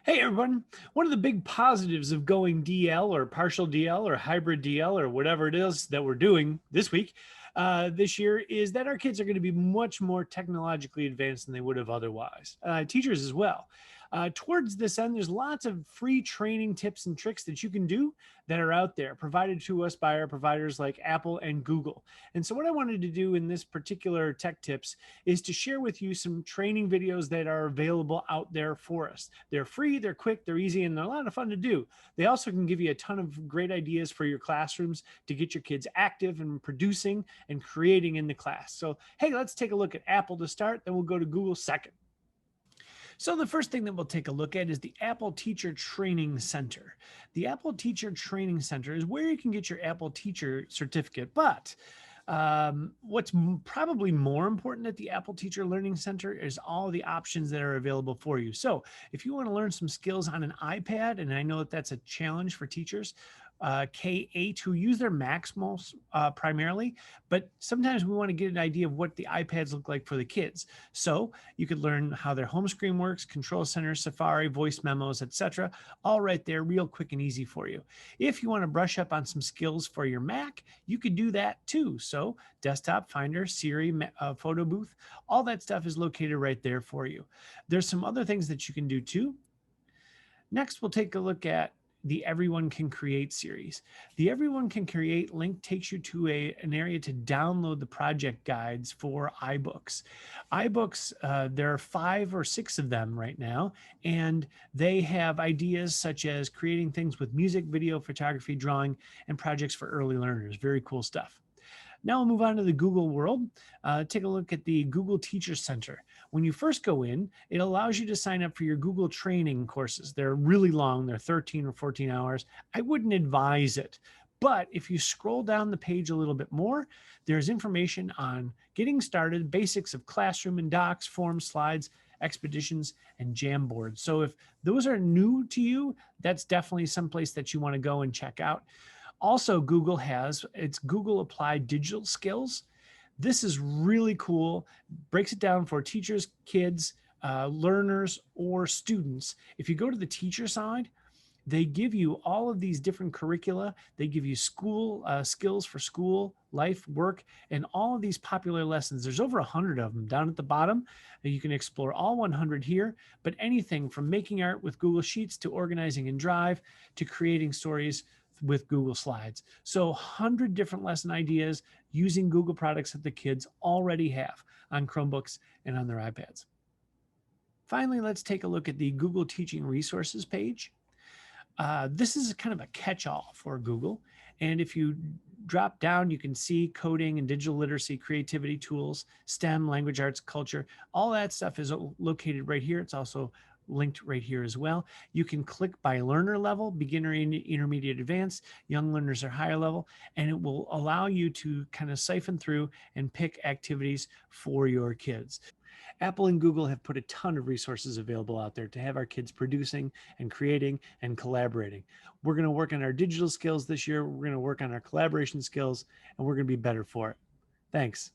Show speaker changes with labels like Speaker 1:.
Speaker 1: Hey everyone. One of the big positives of going DL or partial DL or hybrid DL or whatever it is that we're doing this week, this year, is that our kids are going to be much more technologically advanced than they would have otherwise. Teachers as well. Towards this end, there's lots of free training tips and tricks that you can do that are out there, provided to us by our providers like Apple and Google. And so, what I wanted to do in this particular tech tips is to share with you some training videos that are available out there for us. They're free, they're quick, they're easy, and they're a lot of fun to do. They also can give you a ton of great ideas for your classrooms to get your kids active and producing and creating in the class. So, hey, let's take a look at Apple to start, then we'll go to Google second. So the first thing that we'll take a look at is the Apple Teacher Training Center. The Apple Teacher Training Center is where you can get your Apple Teacher certificate, but what's probably more important at the Apple Teacher Learning Center is all the options that are available for you. So if you want to learn some skills on an iPad, and I know that that's a challenge for teachers, K-8 who use their Macs most primarily, but sometimes we want to get an idea of what the iPads look like for the kids. So you could learn how their home screen works, Control Center, Safari, voice memos, etc. All right there, real quick and easy for you. If you want to brush up on some skills for your Mac, you could do that too. So Desktop, Finder, Siri, Photo Booth, all that stuff is located right there for you. There's some other things that you can do too. Next, we'll take a look at the Everyone Can Create series. The Everyone Can Create link takes you to an area to download the project guides for iBooks. iBooks, there are 5 or 6 of them right now, and they have ideas such as creating things with music, video, photography, drawing, and projects for early learners. Very cool stuff. Now we'll move on to the Google world. Take a look at the Google Teacher Center. When you first go in, it allows you to sign up for your Google training courses. They're really long. They're 13 or 14 hours. I wouldn't advise it. But if you scroll down the page a little bit more, there's information on getting started, basics of classroom and docs, forms, slides, expeditions, and Jamboard. So if those are new to you, that's definitely someplace that you want to go and check out. Also, Google has its Google Applied Digital Skills. This is really cool. Breaks it down for teachers, kids, learners, or students. If you go to the teacher side, they give you all of these different curricula. They give you school skills for school, life, work, and all of these popular lessons. There's over 100 of them down at the bottom. You can explore all 100 here, but anything from making art with Google Sheets to organizing in Drive to creating stories with Google Slides. So 100 different lesson ideas using Google products that the kids already have on Chromebooks and on their iPads. Finally, let's take a look at the Google Teaching Resources page. This is kind of a catch-all for Google. And if you drop down, you can see coding and digital literacy, creativity tools, STEM, language arts, culture. All that stuff is located right here. It's also linked right here as well. You can click by learner level, beginner, intermediate, advanced, young learners are higher level, and it will allow you to kind of siphon through and pick activities for your kids. Apple and Google have put a ton of resources available out there to have our kids producing and creating and collaborating. We're going to work on our digital skills this year. We're going to work on our collaboration skills, and we're going to be better for it. Thanks.